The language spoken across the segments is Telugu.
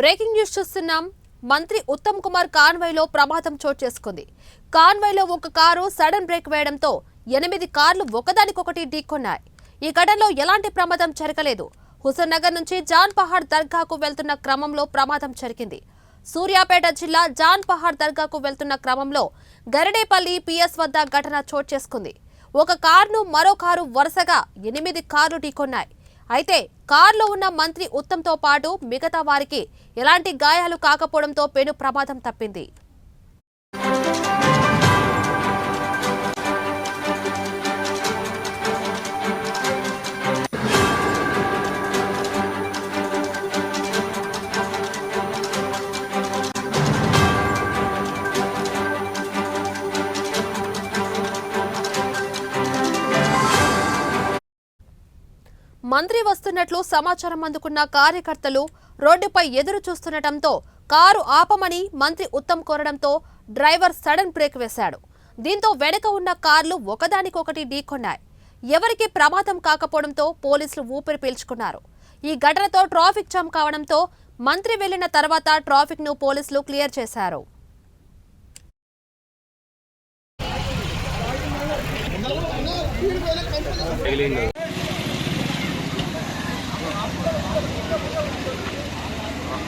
బ్రేకింగ్ న్యూస్ చూస్తున్నాం. మంత్రి ఉత్తమ్ కుమార్ కాన్వాయ్లో ప్రమాదం చోటు చేసుకుంది. కాన్వాయ్లో ఒక కారు సడన్ బ్రేక్ వేయడంతో 8 కార్లు ఒకదానికొకటి ఢీకొన్నాయి. ఈ ఘటనలో ఎలాంటి ప్రమాదం జరగలేదు. హుస్సేన్ నగర్ నుంచి జాన్ పహాడ్ దర్గాకు వెళ్తున్న క్రమంలో ప్రమాదం జరిగింది. సూర్యాపేట జిల్లా జాన్ పహాడ్ దర్గాకు వెళ్తున్న క్రమంలో గరిడేపల్లి పిఎస్ వద్ద ఘటన చోటు చేసుకుంది. ఒక కారును మరో కారు వరుసగా 8 కార్లు ఢీకొన్నాయి. అయితే కారులో ఉన్న మంత్రి ఉత్తమ్తో పాటు మిగతా వారికి ఎలాంటి గాయాలు కాకపోవడంతో పెను ప్రమాదం తప్పింది. మంత్రి వస్తున్నట్లు సమాచారం అందుకున్న కార్యకర్తలు రోడ్డుపై ఎదురు చూస్తుండటంతో కారు ఆపమని మంత్రి ఉత్తమ్ కోరడంతో డ్రైవర్ సడన్ బ్రేక్ వేశాడు. దీంతో వెనక ఉన్న కార్లు ఒకదానికొకటి ఢీకొన్నాయి. ఎవరికి ప్రమాదం కాకపోవడంతో పోలీసులు ఊపిరి పీల్చుకున్నారు. ఈ ఘటనతో ట్రాఫిక్ జామ్ కావడంతో మంత్రి వెళ్లిన తర్వాత ట్రాఫిక్ ను పోలీసులు క్లియర్ చేశారు.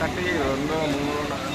ఒకటి 2 3 4